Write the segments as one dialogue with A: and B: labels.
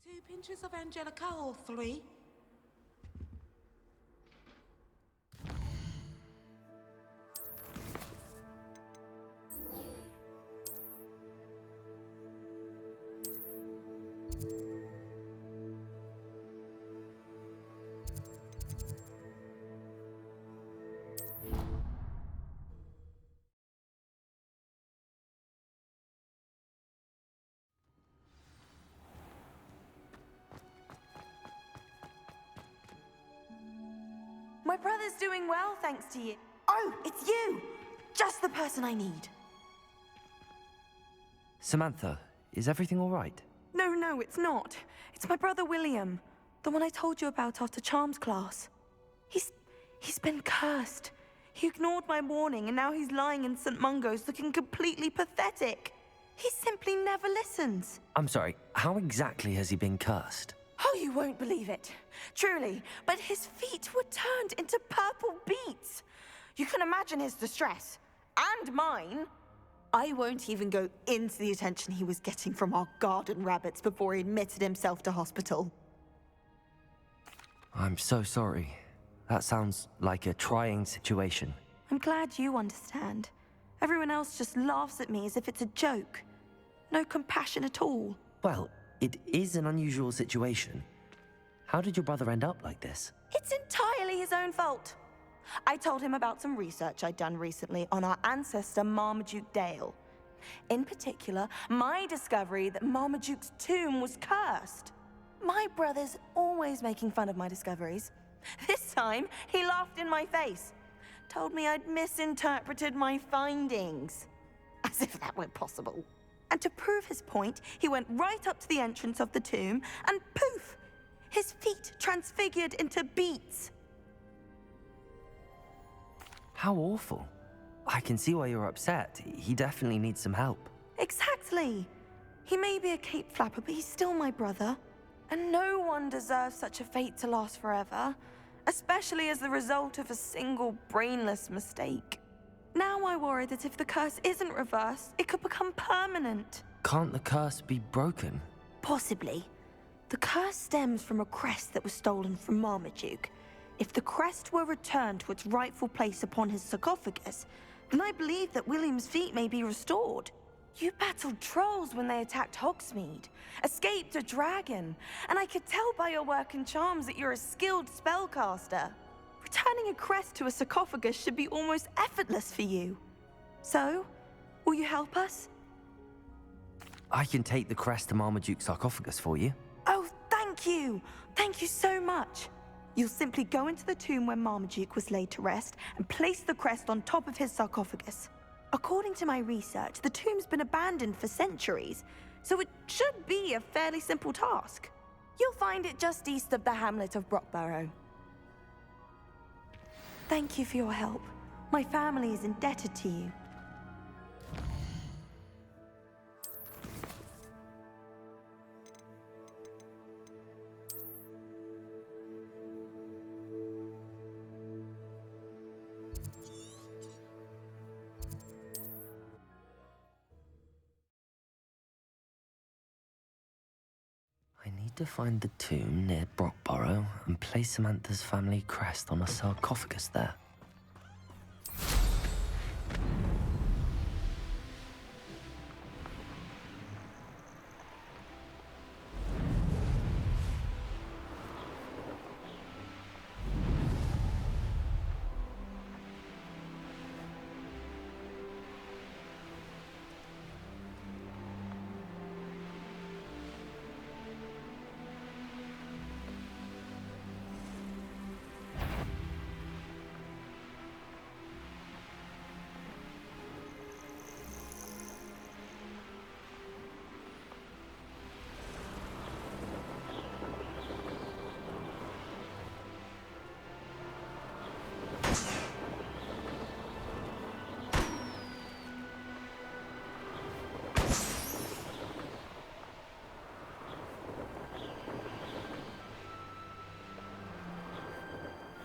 A: 2 pinches of Angelica or 3?
B: My brother's doing well, thanks to you. Oh, it's you! Just the person I need.
C: Samantha, is everything all right?
B: No, it's not. It's my brother William, the one I told you about after Charms class. He's been cursed. He ignored my warning, and now he's lying in St. Mungo's looking completely pathetic. He simply never listens.
C: I'm sorry, how exactly has he been cursed?
B: Oh, you won't believe it. Truly, but his feet were turned into purple beets. You can imagine his distress. And mine. I won't even go into the attention he was getting from our garden rabbits before he admitted himself to hospital.
C: I'm so sorry. That sounds like a trying situation.
B: I'm glad you understand. Everyone else just laughs at me as if it's a joke. No compassion at all.
C: Well, it is an unusual situation. How did your brother end up like this?
B: It's entirely his own fault. I told him about some research I'd done recently on our ancestor Marmaduke Dale. In particular, my discovery that Marmaduke's tomb was cursed. My brother's always making fun of my discoveries. This time, he laughed in my face. Told me I'd misinterpreted my findings. As if that were possible. And to prove his point, he went right up to the entrance of the tomb and poof! His feet transfigured into beets.
C: How awful. I can see why you're upset. He definitely needs some help.
B: Exactly. He may be a cape flapper, but he's still my brother. And no one deserves such a fate to last forever, especially as the result of a single brainless mistake. Now I worry that if the curse isn't reversed, it could become permanent.
C: Can't the curse be broken?
B: Possibly. The curse stems from a crest that was stolen from Marmaduke. If the crest were returned to its rightful place upon his sarcophagus, then I believe that William's feet may be restored. You battled trolls when they attacked Hogsmeade, escaped a dragon, and I could tell by your work and charms that you're a skilled spellcaster. Returning a crest to a sarcophagus should be almost effortless for you. So, will you help us?
C: I can take the crest to Marmaduke's sarcophagus for you.
B: Oh, thank you! Thank you so much! You'll simply go into the tomb where Marmaduke was laid to rest and place the crest on top of his sarcophagus. According to my research, the tomb's been abandoned for centuries, so it should be a fairly simple task. You'll find it just east of the hamlet of Brockborough. Thank you for your help. My family is indebted to you.
C: I need to find the tomb near Brockborough and place Samantha's family crest on a sarcophagus there.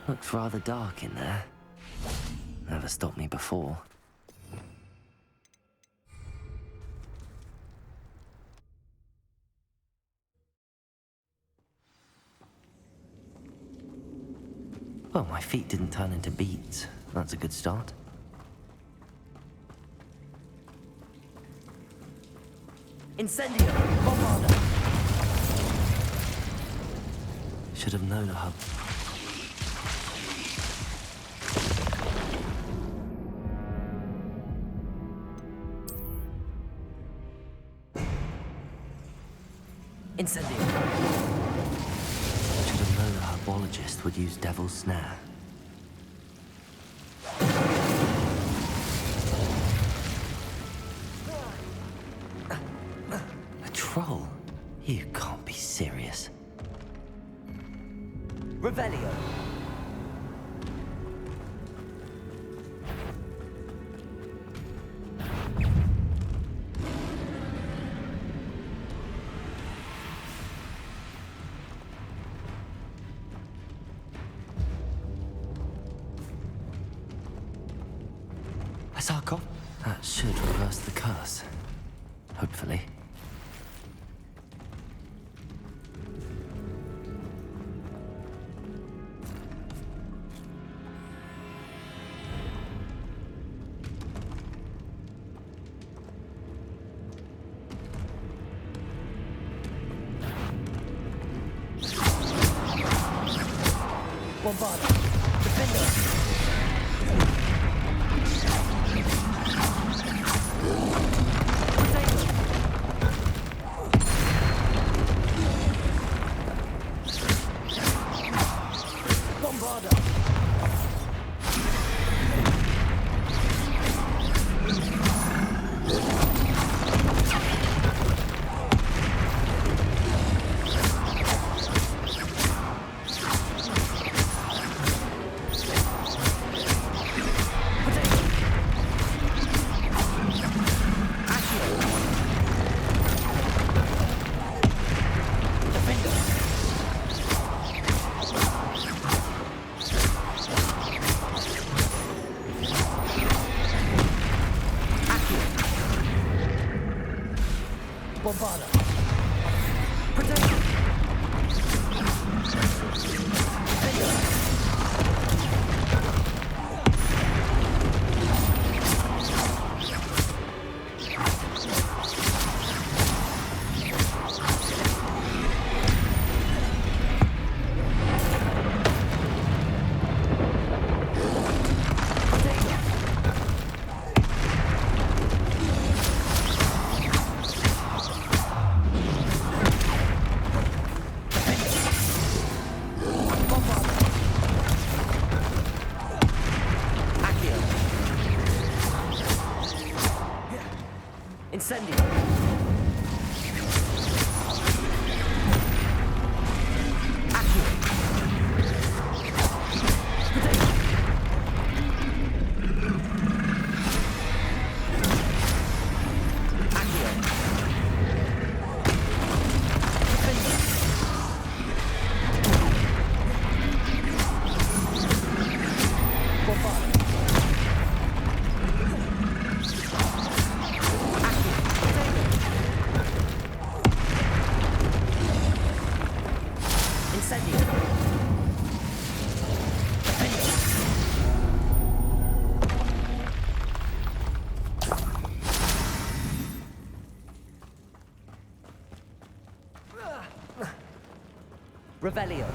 C: Looks rather dark in there. Never stopped me before. Well, my feet didn't turn into beads. That's a good start.
B: Incendio! Bombarda!
C: Should have known a hub.
B: Incendio!
C: Should have known a herbologist would use Devil's Snare. A troll? You can't be serious.
B: Revelio!
C: A sarcoph? That should reverse the curse. Hopefully.
B: Bombarda! Defender! Bombarda! Protect! Incendio! Accio! Potato! Accio! Defender! Bombarda! Revelio.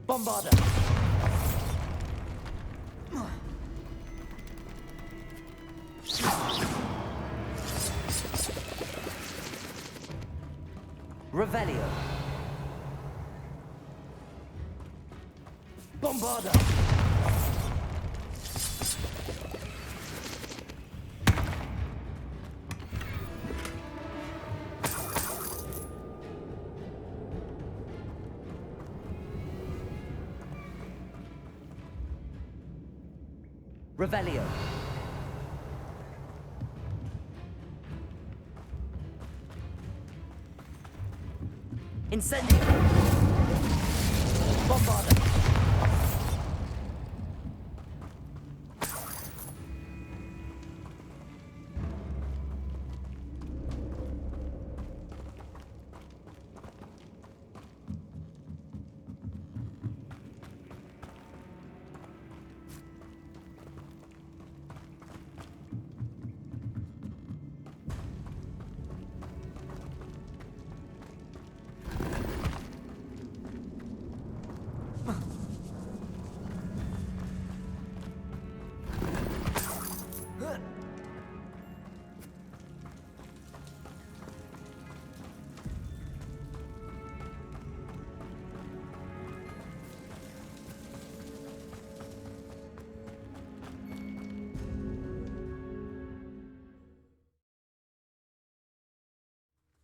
B: Bombarda!
C: Revelio. Bombarda. Revelio. Incendio. Bombarda.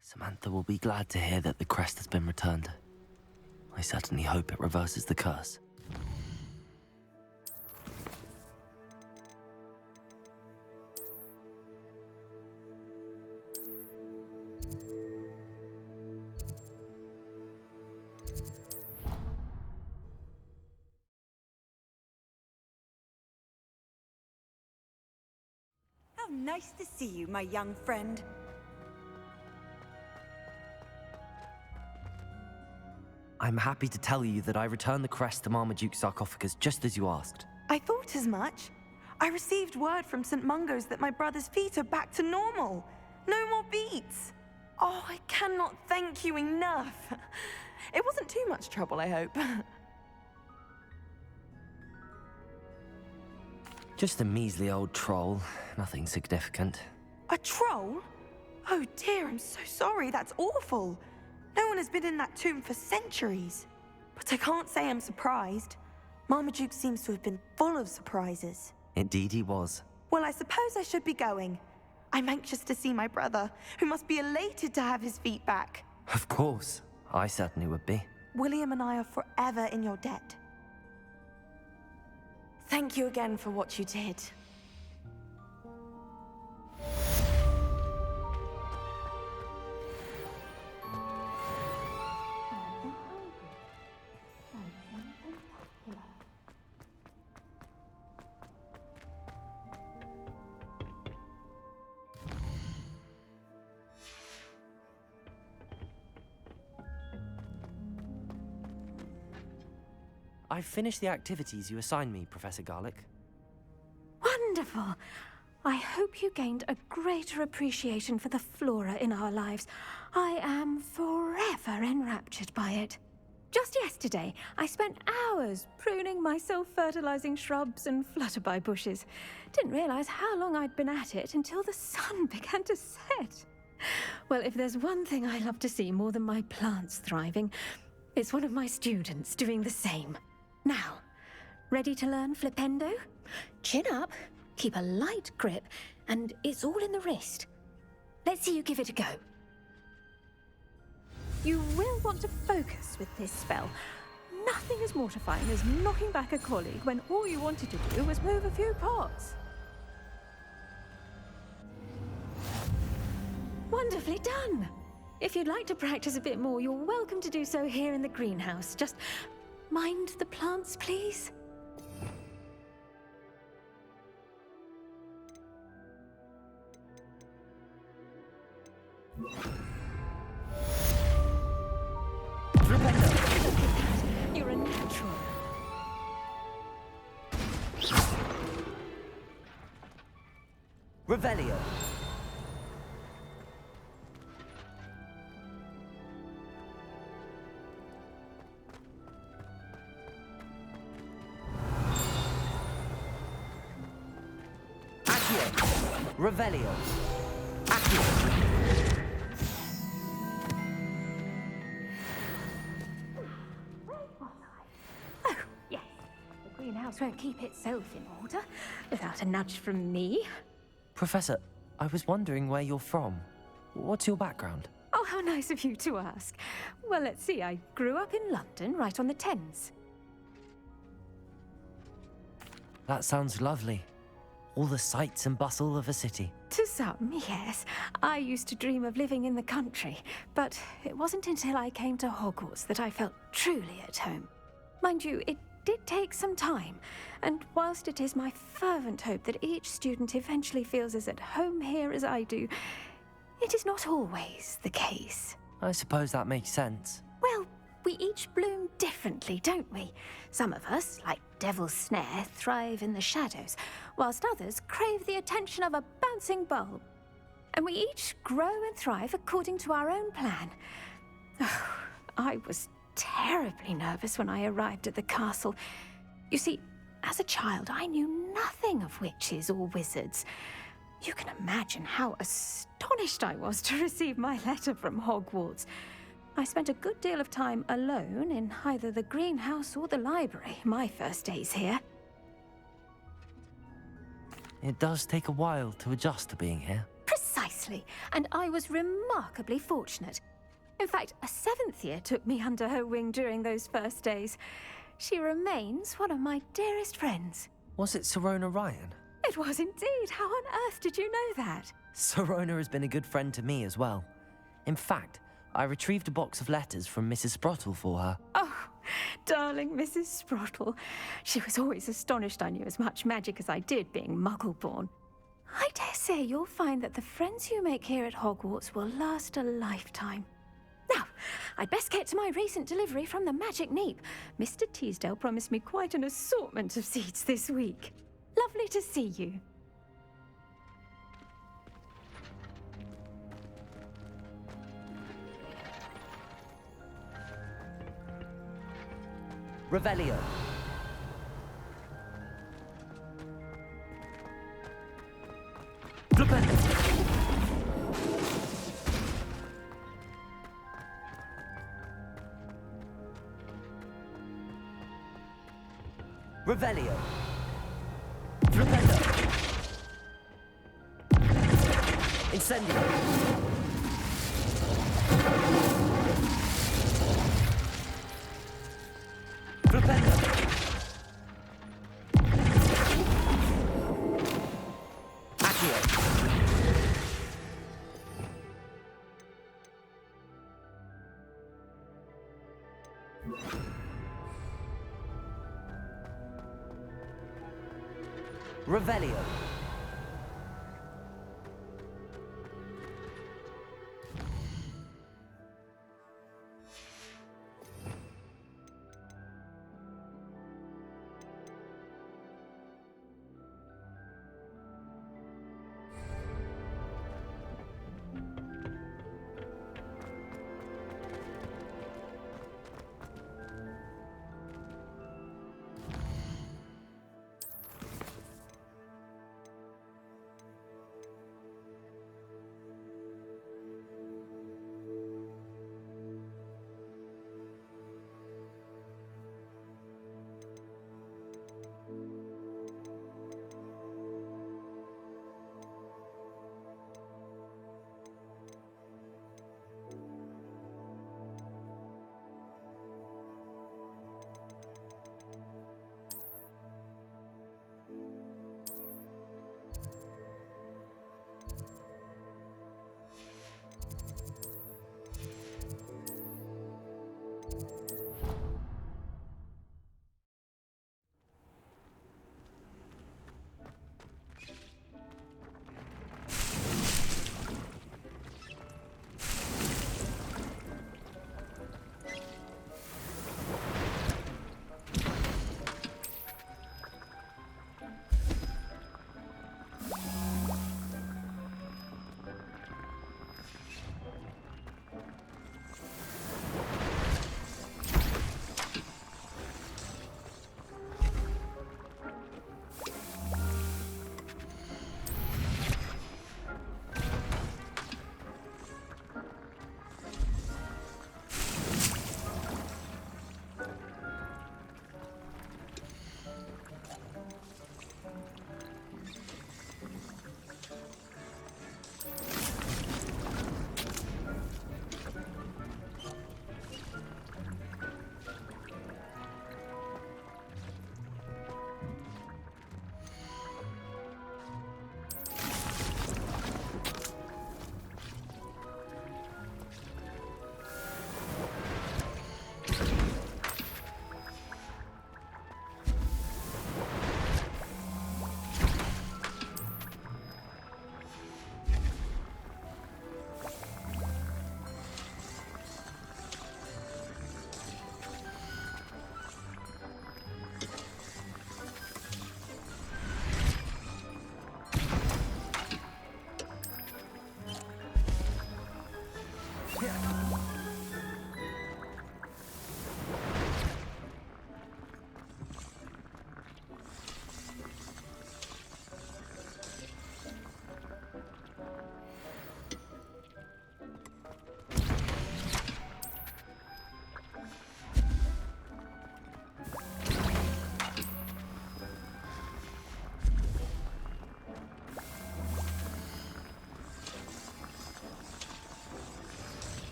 C: Samantha will be glad to hear that the crest has been returned. I certainly hope it reverses the curse.
D: How nice to see you, my young friend.
C: I'm happy to tell you that I returned the crest to Marmaduke's sarcophagus just as you asked.
B: I thought as much. I received word from St. Mungo's that my brother's feet are back to normal. No more beats. Oh, I cannot thank you enough. It wasn't too much trouble, I hope.
C: Just a measly old troll, nothing significant.
B: A troll? Oh dear, I'm so sorry. That's awful. No one has been in that tomb for centuries. But I can't say I'm surprised. Marmaduke seems to have been full of surprises.
C: Indeed he was.
B: Well, I suppose I should be going. I'm anxious to see my brother, who must be elated to have his feet back.
C: Of course, I certainly would be.
B: William and I are forever in your debt. Thank you again for what you did.
C: I've finished the activities you assigned me, Professor Garlick.
E: Wonderful. I hope you gained a greater appreciation for the flora in our lives. I am forever enraptured by it. Just yesterday, I spent hours pruning my self-fertilizing shrubs and flutterby bushes. Didn't realize how long I'd been at it until the sun began to set. Well, if there's one thing I love to see more than my plants thriving, it's one of my students doing the same. Now, ready to learn Flipendo? Chin up, keep a light grip, and it's all in the wrist. Let's see you give it a go. You will want to focus with this spell. Nothing as mortifying as knocking back a colleague when all you wanted to do was move a few pots. Wonderfully done! If you'd like to practice a bit more, you're welcome to do so here in the greenhouse. Just mind the plants, please. You're a natural.
C: Revelio. Revelio. Accio.
E: house won't keep itself in order without a nudge from me.
C: Professor, I was wondering where you're from. What's your background?
E: Oh, how nice of you to ask. Well, let's see. I grew up in London, right on the Thames.
C: That sounds lovely. All the sights and bustle of a city.
E: To some, yes. I used to dream of living in the country, but it wasn't until I came to Hogwarts that I felt truly at home. Mind you, it did take some time, and whilst it is my fervent hope that each student eventually feels as at home here as I do, it is not always the case.
C: I suppose that makes sense.
E: Well, we each bloom differently, don't we? Some of us, like Devil's Snare, thrive in the shadows, whilst others crave the attention of a bouncing bulb. And we each grow and thrive according to our own plan. Oh, I was terribly nervous when I arrived at the castle. You see, as a child, I knew nothing of witches or wizards. You can imagine how astonished I was to receive my letter from Hogwarts. I spent a good deal of time alone in either the greenhouse or the library my first days here.
C: It does take a while to adjust to being here.
E: Precisely, and I was remarkably fortunate. In fact, a 7th year took me under her wing during those first days. She remains one of my dearest friends.
C: Was it Sirona Ryan?
E: It was indeed. How on earth did you know that?
C: Sirona has been a good friend to me as well. In fact, I retrieved a box of letters from Mrs. Sprottle for her.
E: Oh, darling Mrs. Sprottle. She was always astonished I knew as much magic as I did, being Muggle-born. I dare say you'll find that the friends you make here at Hogwarts will last a lifetime. Now, I'd best get to my recent delivery from the Magic Neep. Mr. Teasdale promised me quite an assortment of seeds this week. Lovely to see you.
C: Revelio. Flipendo. Revelio. Flipendo. Incendio. Flipendo. Accio. Revelio.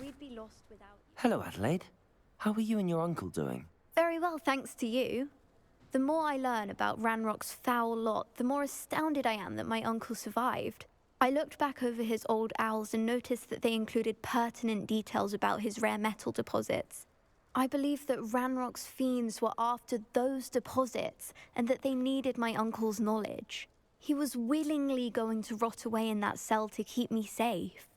F: We'd be lost without you.
C: Hello, Adelaide. How are you and your uncle doing?
F: Very well, thanks to you. The more I learn about Ranrock's foul lot, the more astounded I am that my uncle survived. I looked back over his old owls and noticed that they included pertinent details about his rare metal deposits. I believe that Ranrock's fiends were after those deposits and that they needed my uncle's knowledge. He was willingly going to rot away in that cell to keep me safe.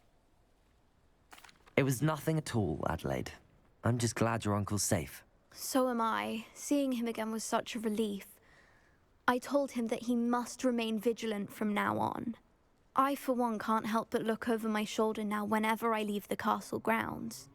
C: It was nothing at all, Adelaide. I'm just glad your uncle's safe.
F: So am I. Seeing him again was such a relief. I told him that he must remain vigilant from now on. I, for one, can't help but look over my shoulder now whenever I leave the castle grounds.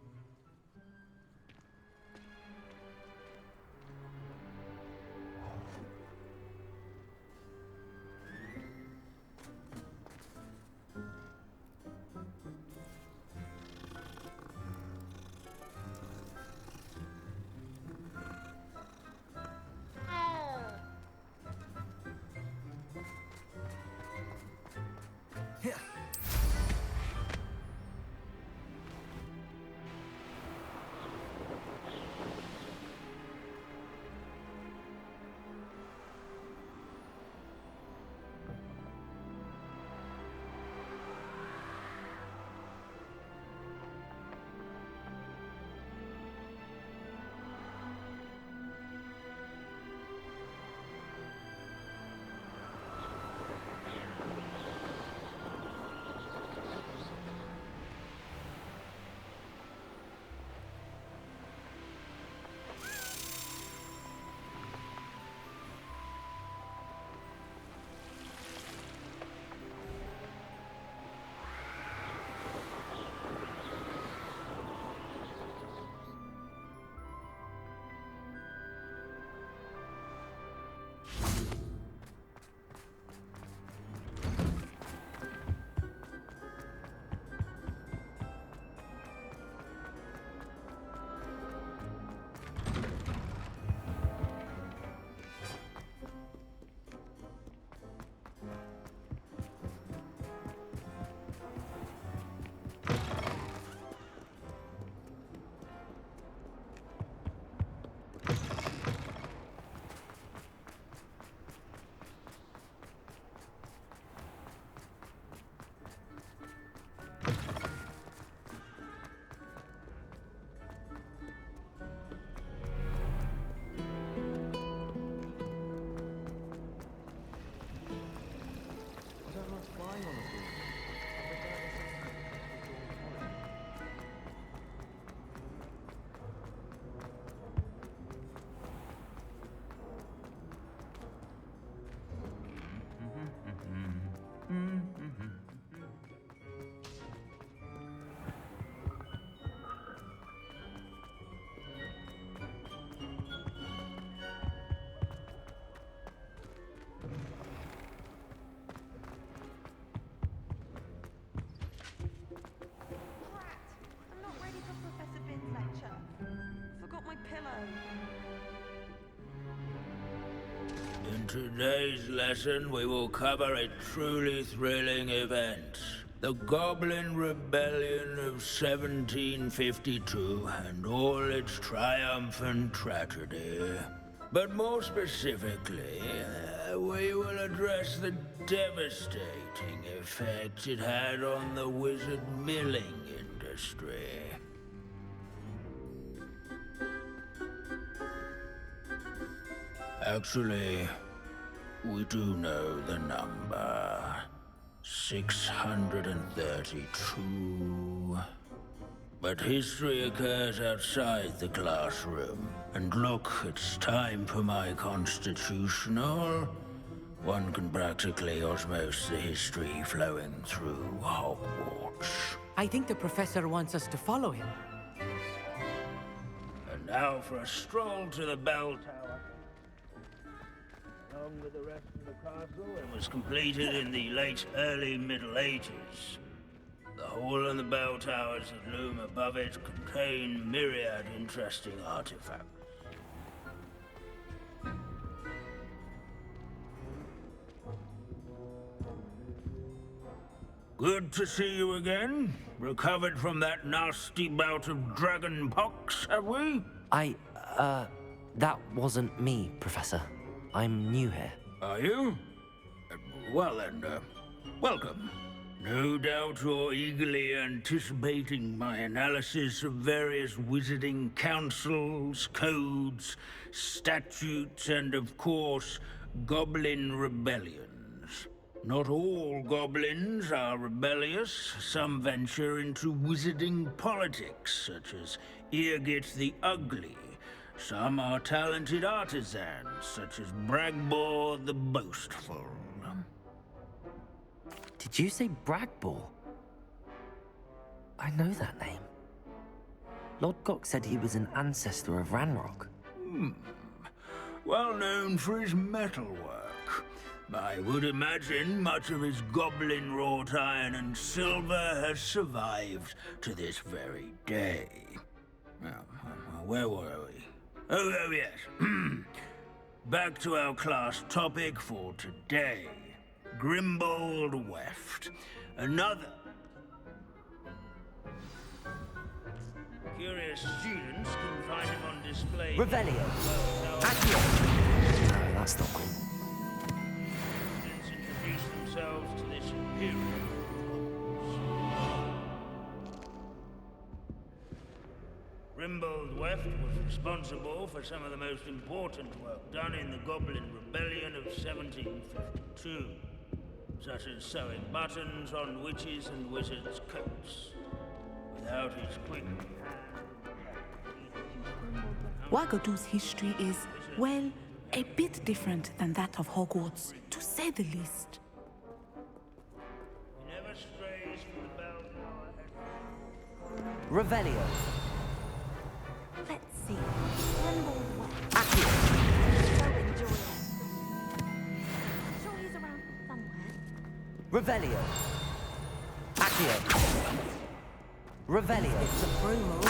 G: today's lesson, we will cover a truly thrilling event. The Goblin Rebellion of 1752 and all its triumphant tragedy. But more specifically, we will address the devastating effect it had on the wizard milling industry. Actually, we do know the number. 632. But history occurs outside the classroom. And look, it's time for my constitutional. One can practically osmose the history flowing through Hogwarts.
A: I think the professor wants us to follow him.
G: And now for a stroll to the bell tower. Along with the rest of the castle, it was completed in the early Middle Ages. The hall and the bell towers that loom above it contain myriad interesting artifacts. Good to see you again. Recovered from that nasty bout of dragon pox, have we?
C: That wasn't me, Professor. I'm new here.
G: Are you? Well then, welcome. No doubt you're eagerly anticipating my analysis of various wizarding councils, codes, statutes, and of course, goblin rebellions. Not all goblins are rebellious. Some venture into wizarding politics, such as Eargit the Ugly. Some are talented artisans, such as Bragbor the Boastful.
C: Did you say Bragbor? I know that name. Lord Gok said he was an ancestor of Ranrock.
G: Well known for his metalwork. I would imagine much of his goblin-wrought iron and silver has survived to this very day. Now, where were we? Oh yes. Back to our class topic for today. GRIMBALD WEPT. Another. Curious students can find him on display.
C: Revelio. Accio. No, that's not cool.
G: Students introduce themselves to this hero. GRIMBALD WEPT was responsible for some of the most important work done in the Goblin Rebellion of 1752, such as sewing buttons on witches' and wizards' coats. Without his quick hand...
A: Wagadu's history is, well, a bit different than that of Hogwarts, to say the least.
G: He never strays from the bell tower.
C: Revelio.
B: Let's see. GRIMBALD WEPT.
C: Accio.
B: So enjoyable. Sure he's around somewhere.
C: Revelio. Accio. Revelio.
H: It's a rumour of a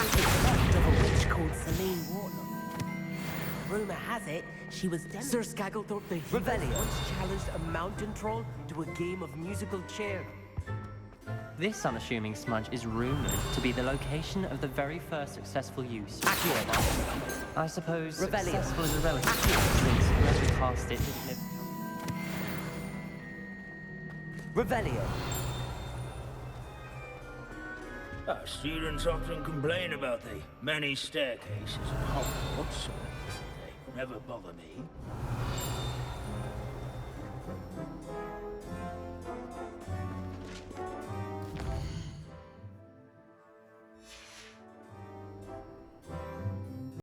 H: witch called Celine Warlock. Rumour has it, she was
A: Sir Skagglethorpe the Hero
C: Revelio.
H: once challenged a mountain troll to a game of musical chair.
I: This unassuming smudge is rumored to be the location of the very first successful use.
C: Accio.
I: I suppose
C: Revelio.
I: successful is a relative, since whoever cast it didn't live.
C: Revelio.
G: Our students often complain about the many staircases at Hogwarts. They never bother me.